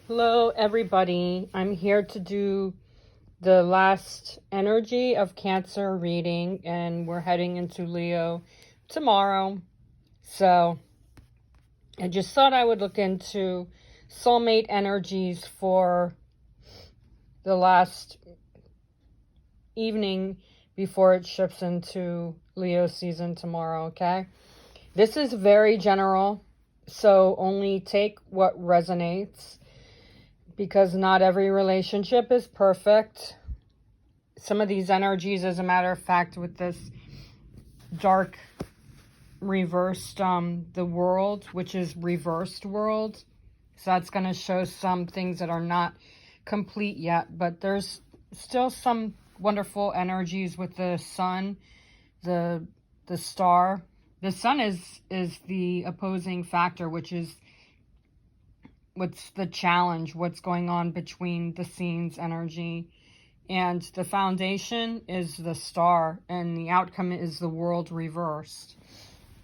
Hello, everybody. I'm here to do the last energy of Cancer reading, and we're heading into Leo tomorrow. So I just thought I would look into soulmate energies for the last evening before it shifts into Leo season tomorrow, okay? This is very general, so only take what resonates, because not every relationship is perfect. Some of these energies, as a matter of fact, with this dark reversed, the world, which is reversed world. So that's going to show some things that are not complete yet, but there's still some wonderful energies with the sun, the star. The sun is the opposing factor, which is what's the challenge, what's going on between the scenes energy, and the foundation is the star, and the outcome is the world reversed.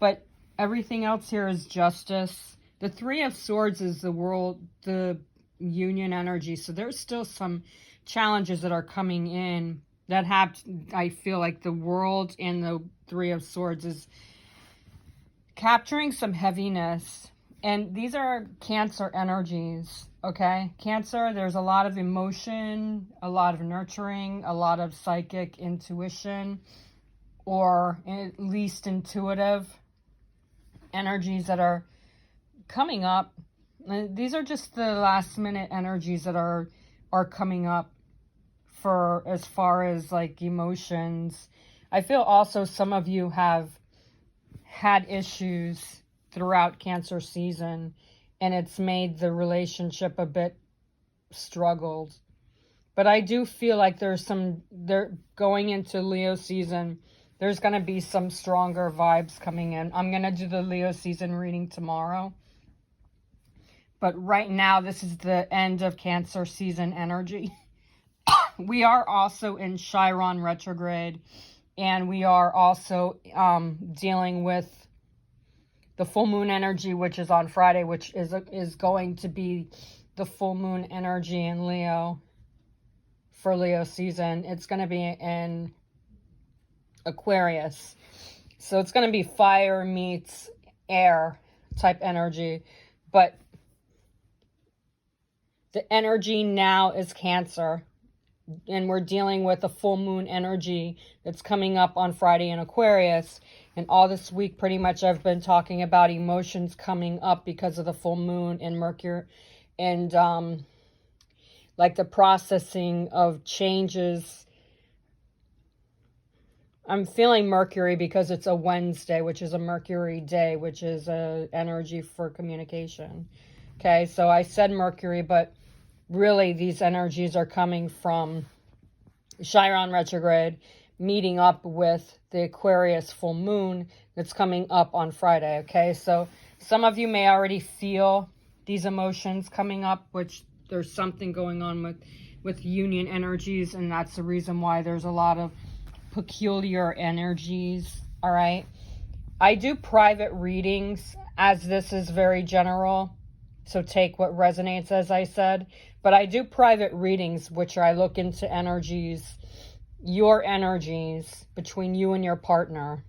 But everything else here is justice. The Three of Swords is the world, the union energy. So there's still some challenges that are coming in that have, I feel like the world and the Three of Swords is capturing some heaviness. And these are Cancer energies, okay? Cancer, there's a lot of emotion, a lot of nurturing, a lot of psychic intuition, or at least intuitive energies that are coming up. These are just the last minute energies that are coming up for as far as like emotions. I feel also some of you have had issues throughout Cancer season, and it's made the relationship a bit struggled. But I do feel like they're going into Leo season, there's going to be some stronger vibes coming in. I'm going to do the Leo season reading tomorrow. But right now, this is the end of Cancer season energy. We are also in Chiron retrograde, and we are also dealing with the full moon energy, which is on Friday, which is going to be the full moon energy in Leo for Leo season. It's going to be in Aquarius. So it's going to be fire meets air type energy. But the energy now is Cancer. And we're dealing with a full moon energy that's coming up on Friday in Aquarius. And all this week, pretty much, I've been talking about emotions coming up because of the full moon and Mercury. And like the processing of changes. I'm feeling Mercury because it's a Wednesday, which is a Mercury day, which is a energy for communication. Okay, so I said Mercury, but really, these energies are coming from Chiron retrograde, meeting up with the Aquarius full moon that's coming up on Friday, okay? So some of you may already feel these emotions coming up, which there's something going on with union energies, and that's the reason why there's a lot of peculiar energies, all right? I do private readings, as this is very general. So take what resonates, as I said. But I do private readings, which I look into energies, your energies between you and your partner.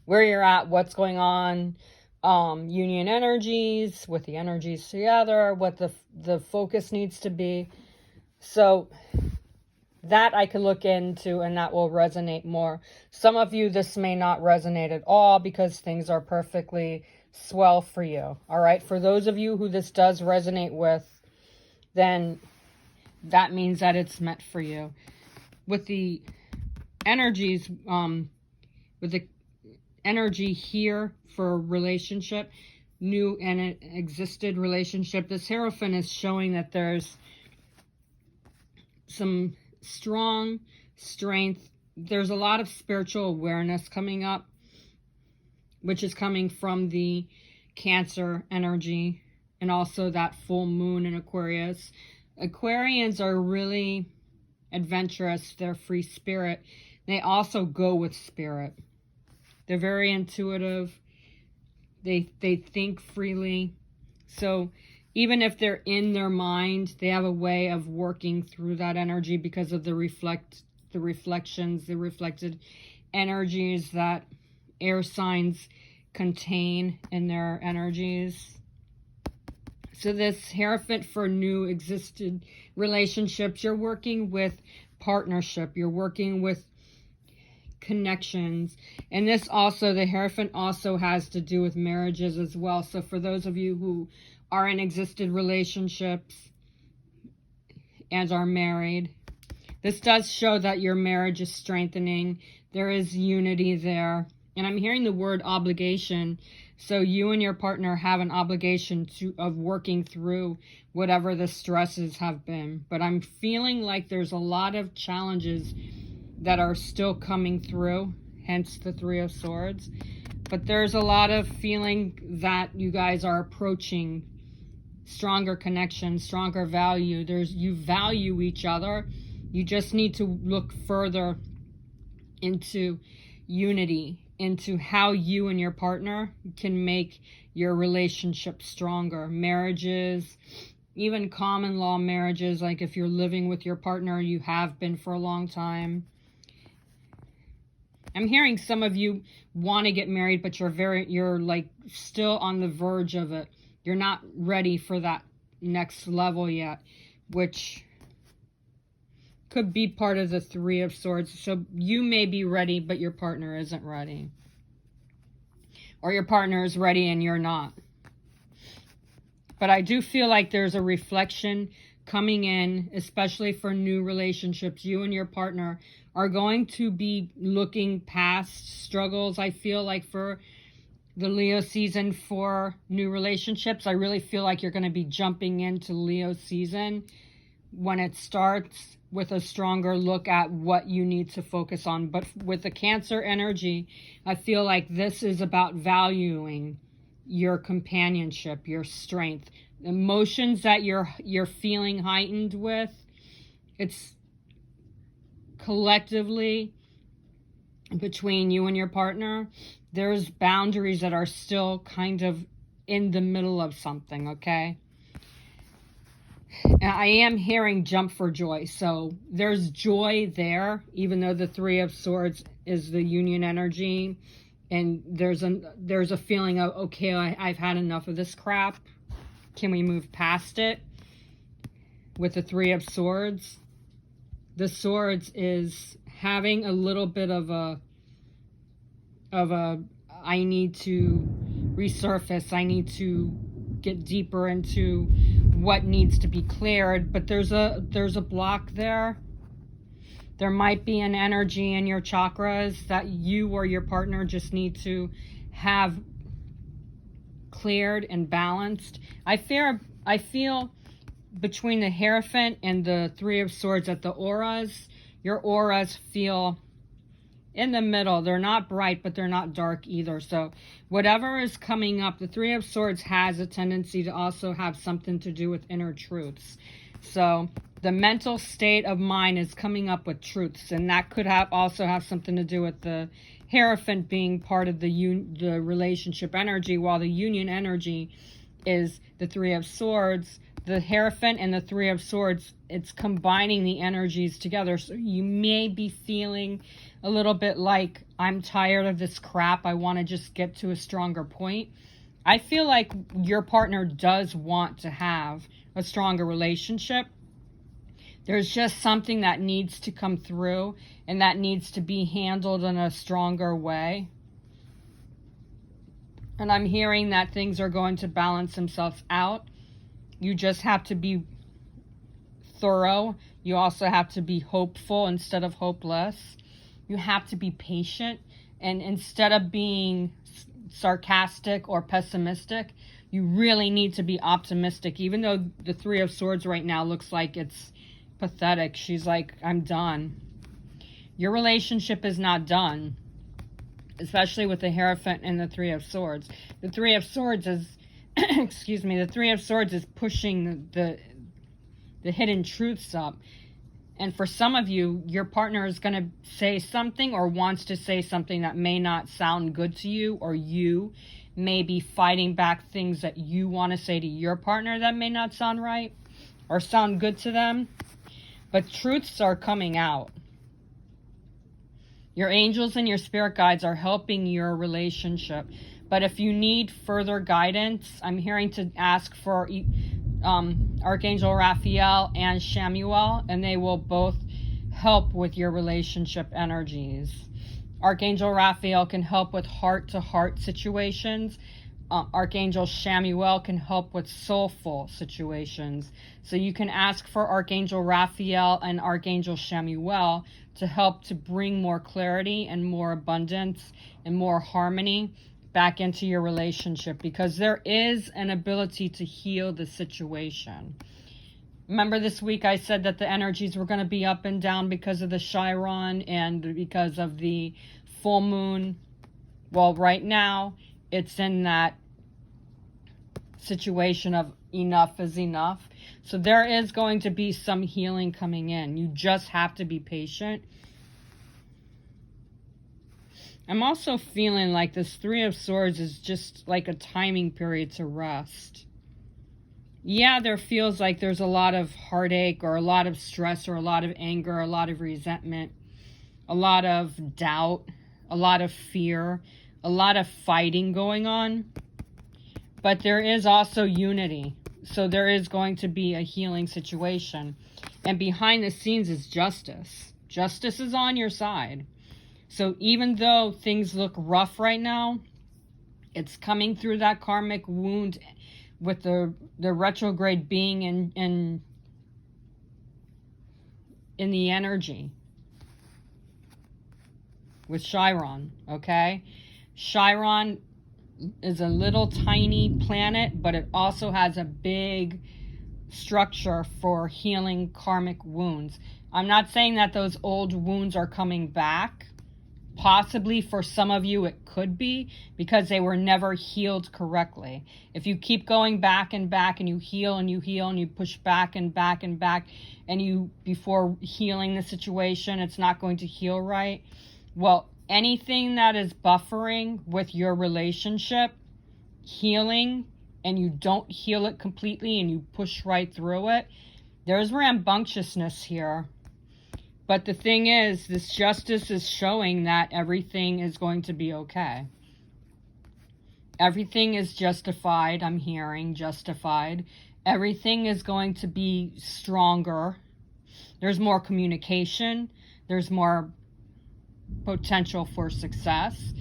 Where you're at, what's going on, union energies, with the energies together, what the focus needs to be. So that I can look into, and that will resonate more. Some of you, this may not resonate at all because things are perfectly swell for you. All right. For those of you who this does resonate with, then that means that it's meant for you. With the energies, with the energy here for a relationship, new and existed relationship, this Hierophant is showing that there's some strong strength. There's a lot of spiritual awareness coming up, which is coming from the Cancer energy and also that full moon in Aquarius. Aquarians are really adventurous. They're free spirit. They also go with spirit. They're very intuitive. They think freely. So even if they're in their mind, they have a way of working through that energy because of the reflections, the reflected energies that air signs contain in their energies. So this Hierophant for new existed relationships, you're working with partnership, you're working with connections. And this also, the Hierophant also has to do with marriages as well. So for those of you who are in existed relationships and are married, this does show that your marriage is strengthening. There is unity there. And I'm hearing the word obligation. So you and your partner have an obligation of working through whatever the stresses have been. But I'm feeling like there's a lot of challenges that are still coming through, hence the Three of Swords. But there's a lot of feeling that you guys are approaching stronger connection, stronger value. You value each other. You just need to look further into unity, into how you and your partner can make your relationship stronger. Marriages, even common law marriages, like if you're living with your partner, you have been for a long time. I'm hearing some of you want to get married, but you're like still on the verge of it. You're not ready for that next level yet, which could be part of the Three of Swords. So you may be ready, but your partner isn't ready. Or your partner is ready and you're not. But I do feel like there's a reflection coming in, especially for new relationships. You and your partner are going to be looking past struggles. I feel like for the Leo season for new relationships, I really feel like you're going to be jumping into Leo season when it starts with a stronger look at what you need to focus on. But with the Cancer energy, I feel like this is about valuing your companionship, your strength, emotions that you're feeling heightened with. It's collectively between you and your partner. There's boundaries that are still kind of in the middle of something, okay? And I am hearing jump for joy. So there's joy there, even though the Three of Swords is the union energy. And there's a feeling of, okay, I've had enough of this crap. Can we move past it? With the Three of Swords. The Swords is having a little bit of a I need to resurface. I need to get deeper into what needs to be cleared. But there's a block there. There might be an energy in your chakras that you or your partner just need to have cleared and balanced. I feel between the Hierophant and the Three of Swords that your auras feel in the middle. They're not bright, but they're not dark either. So whatever is coming up, the Three of Swords has a tendency to also have something to do with inner truths. So the mental state of mind is coming up with truths, and that could also have something to do with the Hierophant being part of the relationship energy, while the union energy is the Three of Swords. The Hierophant and the Three of Swords, it's combining the energies together. So you may be feeling a little bit like, I'm tired of this crap. I want to just get to a stronger point. I feel like your partner does want to have a stronger relationship. There's just something that needs to come through, and that needs to be handled in a stronger way. And I'm hearing that things are going to balance themselves out. You just have to be thorough. You also have to be hopeful instead of hopeless. You have to be patient. And instead of being sarcastic or pessimistic, you really need to be optimistic. Even though the Three of Swords right now looks like it's pathetic. She's like, I'm done. Your relationship is not done. Especially with the Hierophant and the Three of Swords. The Three of Swords is excuse me, the Three of Swords is pushing the hidden truths up. And for some of you, your partner is going to say something or wants to say something that may not sound good to you or you. maybe fighting back things that you want to say to your partner that may not sound right or sound good to them. But truths are coming out. Your angels and your spirit guides are helping your relationship. But if you need further guidance, I'm hearing to ask for Archangel Raphael and Shamuel, and they will both help with your relationship energies. Archangel Raphael can help with heart-to-heart situations. Archangel Shamuel can help with soulful situations. So you can ask for Archangel Raphael and Archangel Shamuel to help to bring more clarity and more abundance and more harmony back into your relationship, because there is an ability to heal the situation. Remember this week I said that the energies were going to be up and down because of the Chiron and because of the full moon. Well, right now it's in that situation of enough is enough. So there is going to be some healing coming in. You just have to be patient. I'm also feeling like this Three of Swords is just like a timing period to rest. Yeah, there feels like there's a lot of heartache or a lot of stress or a lot of anger, a lot of resentment, a lot of doubt, a lot of fear, a lot of fighting going on. But there is also unity. So there is going to be a healing situation. And behind the scenes is justice. Justice is on your side. So even though things look rough right now, it's coming through that karmic wound with the retrograde being in the energy with Chiron, okay? Chiron is a little tiny planet, but it also has a big structure for healing karmic wounds. I'm not saying that those old wounds are coming back. Possibly for some of you it could be, because they were never healed correctly. If you keep going back and back and you heal and you heal and you push back and back and back, and you, before healing the situation, it's not going to heal right. Well, anything that is buffering with your relationship healing and you don't heal it completely and you push right through it, there's rambunctiousness here. But the thing is, this justice is showing that everything is going to be okay. Everything is justified. I'm hearing justified. Everything is going to be stronger. There's more communication. There's more potential for success.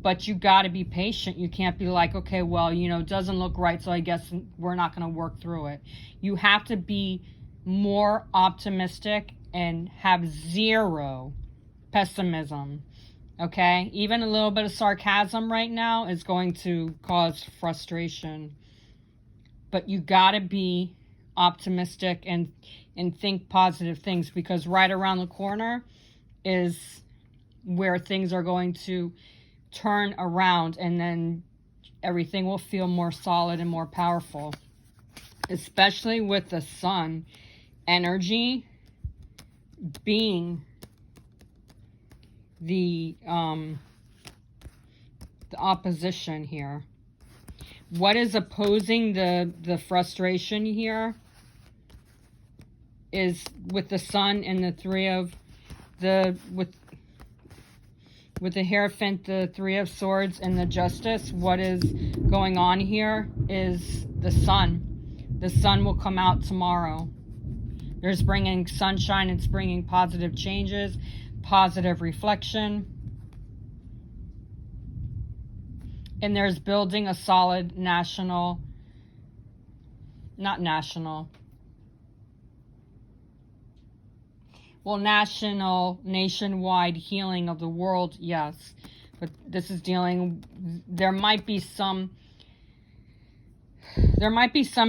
But you got to be patient. You can't be like, okay, well, it doesn't look right, so I guess we're not going to work through it. You have to be more optimistic and have zero pessimism, okay? Even a little bit of sarcasm right now is going to cause frustration. But you gotta be optimistic and think positive things, because right around the corner is where things are going to turn around, and then everything will feel more solid and more powerful, especially with the sun energy being the opposition here. What is opposing the frustration here is with the sun and the three of with the Hierophant, the Three of Swords, and the Justice. What is going on here is the sun. The sun will come out tomorrow. There's bringing sunshine. It's bringing positive changes, positive reflection. And there's building a solid nationwide healing of the world, yes. But this is there might be some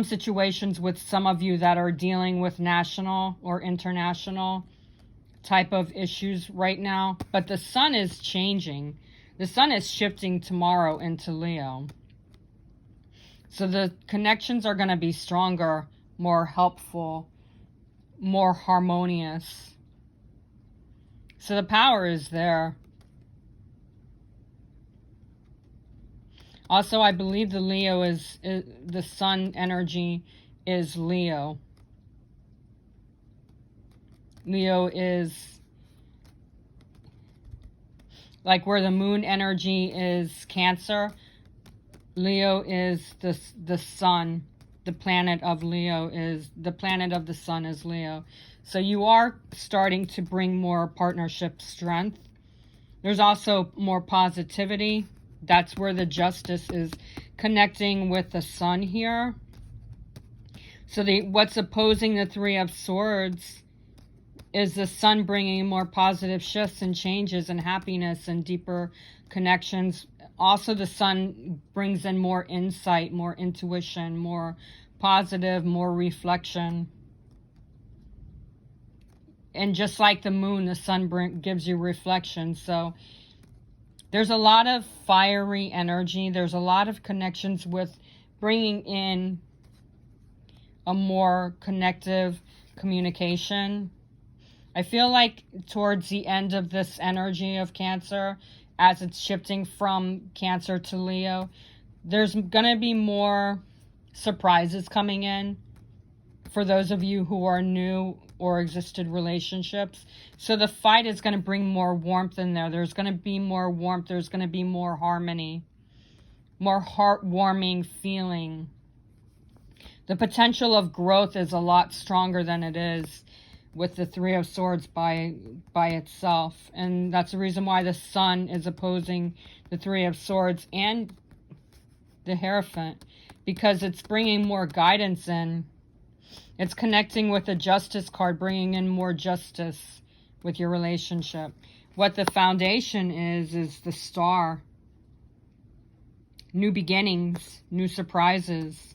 situations with some of you that are dealing with national or international type of issues right now. But the sun is changing. The sun is shifting tomorrow into Leo. So the connections are going to be stronger, more helpful, more harmonious. So the power is there. Also, I believe the Leo is the sun energy is Leo. Leo is like where the moon energy is Cancer. Leo is the sun. The planet of Leo is, the planet of the sun is Leo. So you are starting to bring more partnership strength. There's also more positivity. That's where the justice is connecting with the sun here. So what's opposing the Three of Swords is the sun bringing more positive shifts and changes and happiness and deeper connections. Also, the sun brings in more insight, more intuition, more positive, more reflection. And just like the moon, the sun gives you reflection. So there's a lot of fiery energy. There's a lot of connections with bringing in a more connective communication. I feel like towards the end of this energy of Cancer, as it's shifting from Cancer to Leo, there's going to be more surprises coming in for those of you who are new or existed relationships. So the fight is going to bring more warmth in there. There's going to be more warmth. There's going to be more harmony, more heartwarming feeling. The potential of growth is a lot stronger than it is with the Three of Swords by itself. And that's the reason why the sun is opposing the Three of Swords and the Hierophant, because it's bringing more guidance in. It's connecting with the Justice card, bringing in more justice with your relationship. What the foundation is the Star. New beginnings, new surprises.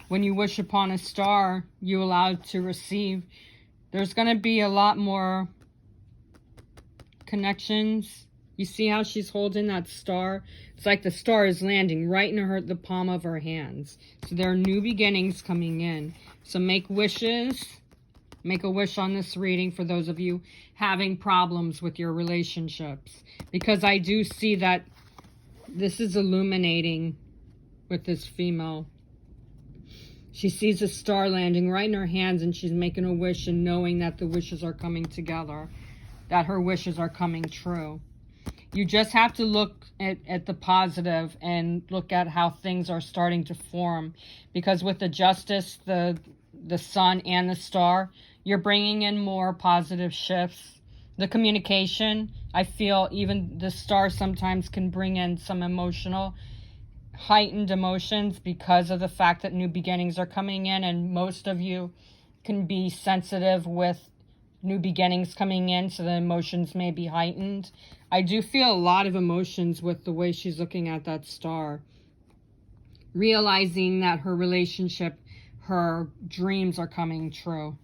When you wish upon a star, you allow to receive. There's going to be a lot more connections. You see how she's holding that star? It's like the star is landing right in the palm of her hands. So there are new beginnings coming in. So make wishes. Make a wish on this reading for those of you having problems with your relationships. Because I do see that this is illuminating with this female. She sees a star landing right in her hands, and she's making a wish and knowing that the wishes are coming together, that her wishes are coming true. You just have to look at the positive and look at how things are starting to form. Because with the Justice, the sun, and the Star, you're bringing in more positive shifts. The communication, I feel even the Star sometimes can bring in some heightened emotions because of the fact that new beginnings are coming in, and most of you can be sensitive with new beginnings coming in, so the emotions may be heightened. I do feel a lot of emotions with the way she's looking at that star, realizing that her relationship, her dreams are coming true.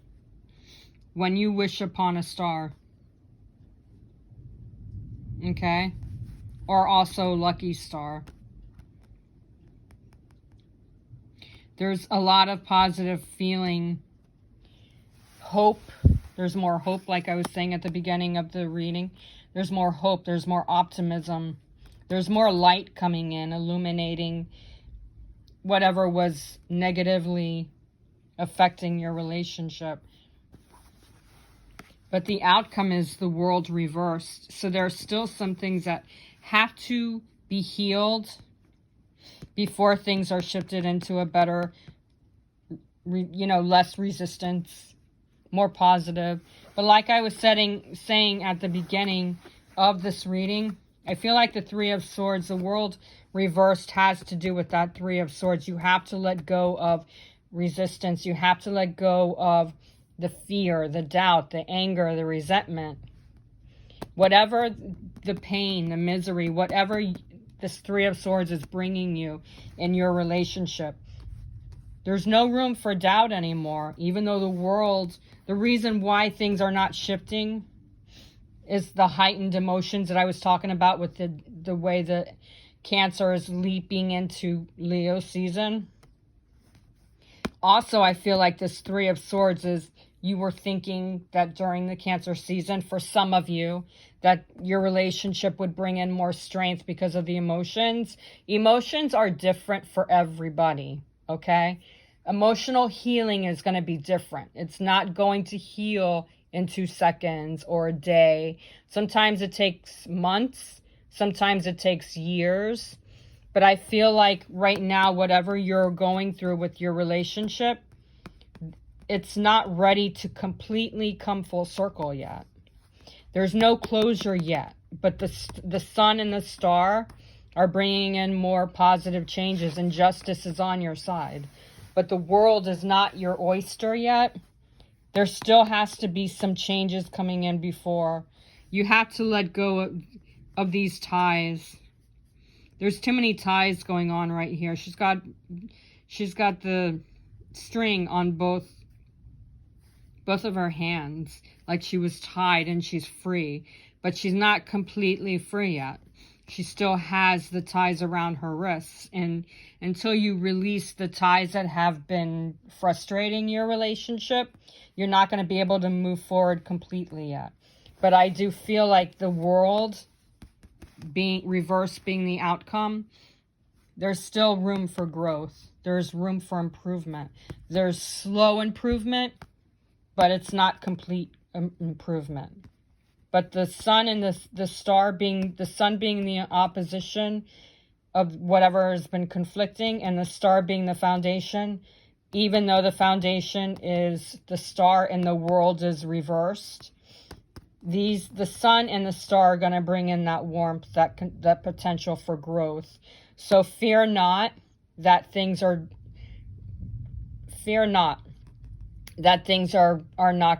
When you wish upon a star, okay, or also lucky star. There's a lot of positive feeling, hope. There's more hope, like I was saying at the beginning of the reading. There's more hope. There's more optimism. There's more light coming in, illuminating whatever was negatively affecting your relationship. But the outcome is the world reversed. So there are still some things that have to be healed before things are shifted into a better, less resistance, more positive. But like I was saying at the beginning of this reading, I feel like the Three of Swords, the world reversed, has to do with that Three of Swords. You have to let go of resistance. You have to let go of the fear, the doubt, the anger, the resentment. Whatever the pain, the misery, whatever this Three of Swords is bringing you in your relationship, there's no room for doubt anymore. Even though the reason why things are not shifting is the heightened emotions that I was talking about with the way that Cancer is leaping into Leo season. Also, I feel like this Three of Swords is you were thinking that during the Cancer season, for some of you, that your relationship would bring in more strength because of the emotions. Emotions are different for everybody, okay? Emotional healing is going to be different. It's not going to heal in 2 seconds or a day. Sometimes it takes months. Sometimes it takes years. But I feel like right now, whatever you're going through with your relationship, it's not ready to completely come full circle yet. There's no closure yet, but the sun and the star are bringing in more positive changes, and justice is on your side. But the world is not your oyster yet. There still has to be some changes coming in before. You have to let go of these ties. There's too many ties going on right here. She's got the string on both of her hands, like she was tied and she's free, but she's not completely free yet. She still has the ties around her wrists, and until you release the ties that have been frustrating your relationship, you're not going to be able to move forward completely yet. But I do feel like the world being reverse being the outcome, there's still room for growth. There's room for improvement. There's slow improvement, but it's not complete improvement. But the sun and the star being, the sun being the opposition of whatever has been conflicting, and the star being the foundation, even though the foundation is the star and the world is reversed, the sun and the star are going to bring in that warmth, that potential for growth. So fear not that things are not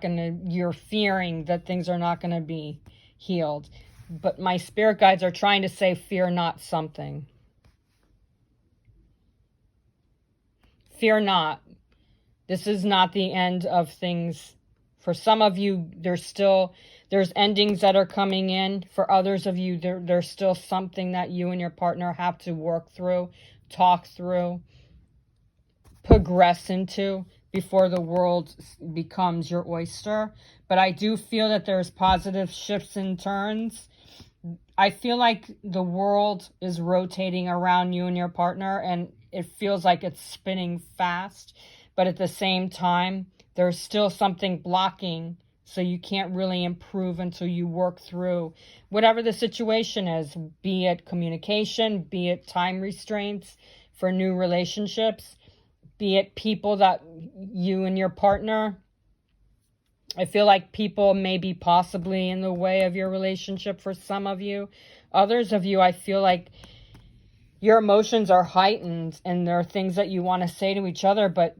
going to, you're fearing that things are not going to be healed. But my spirit guides are trying to say, fear not something. Fear not. This is not the end of things. For some of you, there's endings that are coming in. For others of you, there's still something that you and your partner have to work through, talk through, progress into before the world becomes your oyster. But I do feel that there's positive shifts and turns. I feel like the world is rotating around you and your partner, and it feels like it's spinning fast. But at the same time, there's still something blocking, so you can't really improve until you work through whatever the situation is, be it communication, be it time restraints for new relationships, be it people that you and your partner. I feel like people may be possibly in the way of your relationship for some of you. Others of you, I feel like your emotions are heightened and there are things that you want to say to each other, but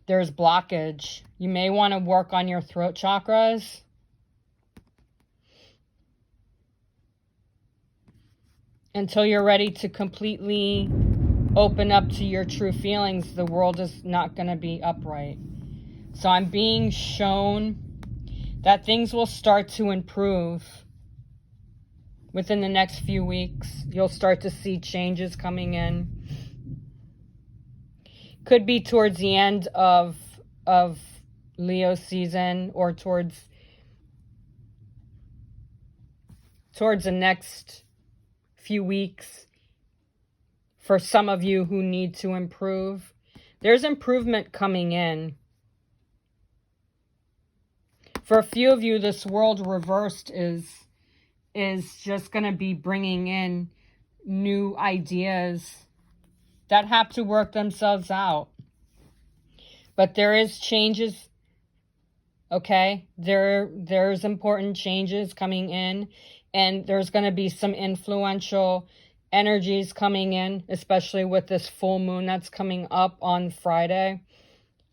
there's blockage. You may want to work on your throat chakras. Until you're ready to completely open up to your true feelings, the world is not going to be upright. So I'm being shown that things will start to improve within the next few weeks. You'll start to see changes coming in. Could be towards the end of Leo season, or towards the next few weeks. For some of you who need to improve, there's improvement coming in. For a few of you, this world reversed is just going to be bringing in new ideas that have to work themselves out. But there is changes, okay? There's important changes coming in, and there's going to be some influential energies coming in, especially with this full moon that's coming up on Friday.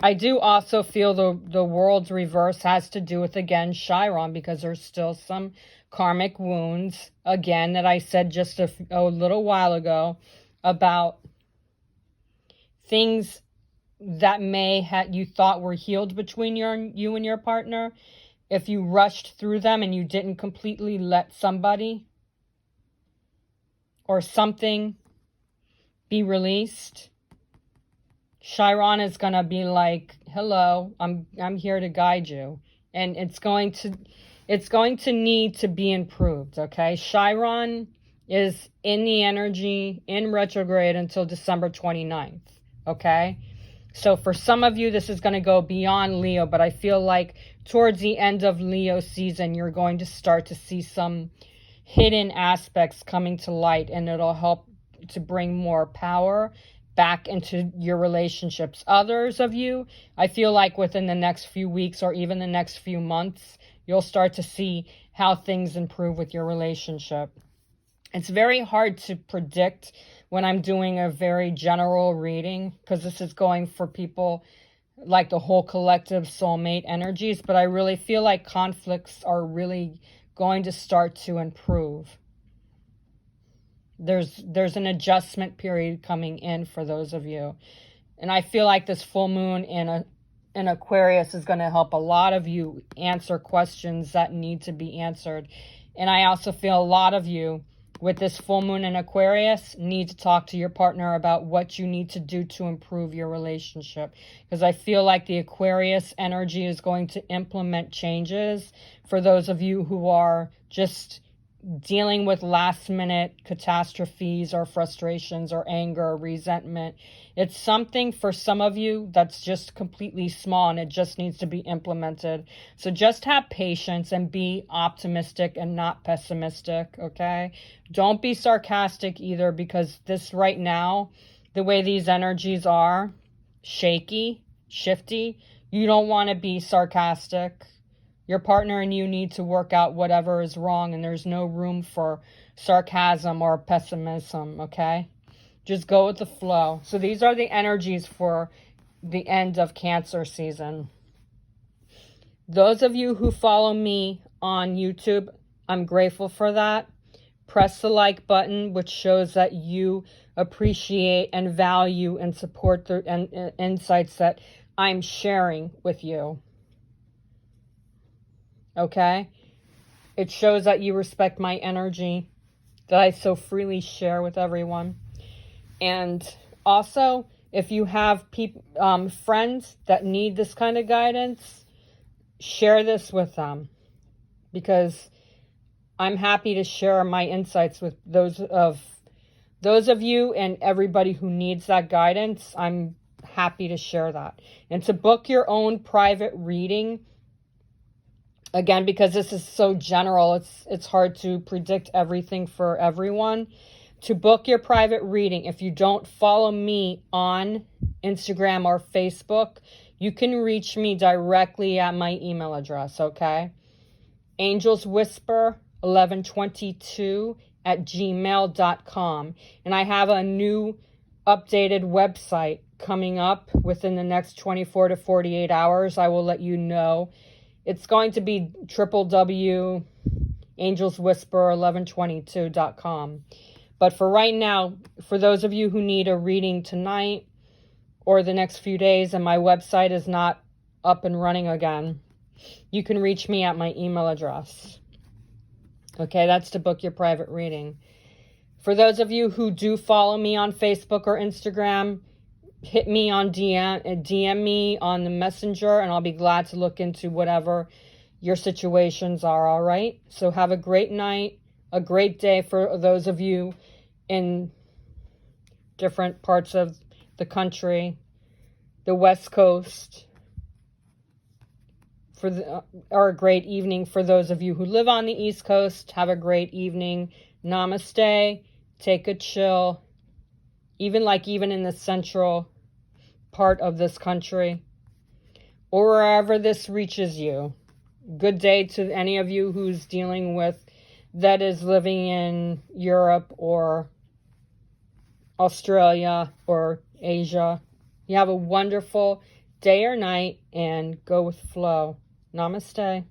I do also feel the world's reverse has to do with, again, Chiron, because there's still some karmic wounds, again, that I said just a little while ago about things that you thought were healed between you and your partner. If you rushed through them and you didn't completely let somebody or something be released, Chiron is going to be like, hello, I'm here to guide you. And it's going to need to be improved, okay? Chiron is in the energy in retrograde until December 29th, okay? So for some of you, this is going to go beyond Leo, but I feel like towards the end of Leo season, you're going to start to see some hidden aspects coming to light, and it'll help to bring more power back into your relationships. Others of you, I feel like within the next few weeks or even the next few months, you'll start to see how things improve with your relationship. It's very hard to predict when I'm doing a very general reading, because this is going for people like the whole collective soulmate energies, but I really feel like conflicts are really going to start to improve. There's an adjustment period coming in for those of you. And I feel like this full moon in Aquarius is going to help a lot of you answer questions that need to be answered. And I also feel a lot of you with this full moon in Aquarius need to talk to your partner about what you need to do to improve your relationship. Because I feel like the Aquarius energy is going to implement changes for those of you who are just dealing with last minute catastrophes or frustrations or anger or resentment. It's something for some of you that's just completely small and it just needs to be implemented. So just have patience and be optimistic and not pessimistic, okay? Don't be sarcastic either, because this right now, the way these energies are, shaky, shifty, you don't want to be sarcastic. Your partner and you need to work out whatever is wrong, and there's no room for sarcasm or pessimism, okay? Just go with the flow. So these are the energies for the end of Cancer season. Those of you who follow me on YouTube, I'm grateful for that. Press the like button, which shows that you appreciate and value and support the insights that I'm sharing with you. Okay? It shows that you respect my energy that I so freely share with everyone. And also, if you have friends that need this kind of guidance, share this with them, because I'm happy to share my insights with those of you and everybody who needs that guidance. I'm happy to share that. And to book your own private reading, again, because this is so general, it's hard to predict everything for everyone. To book your private reading, if you don't follow me on Instagram or Facebook, you can reach me directly at my email address, okay? angelswhisper1122@gmail.com. And I have a new updated website coming up within the next 24 to 48 hours. I will let you know. It's going to be www.angelswhisper1122.com. But for right now, for those of you who need a reading tonight or the next few days and my website is not up and running again, you can reach me at my email address. Okay, that's to book your private reading. For those of you who do follow me on Facebook or Instagram, hit me on DM me on the messenger, and I'll be glad to look into whatever your situations are, all right? So have a great night, a great day for those of you in different parts of the country, the West Coast, or a great evening for those of you who live on the East Coast. Have a great evening. Namaste. Take a chill. Even in the central part of this country, or wherever this reaches you. Good day to any of you who's dealing with, that is living in Europe or Australia or Asia. You have a wonderful day or night, and go with flow. Namaste.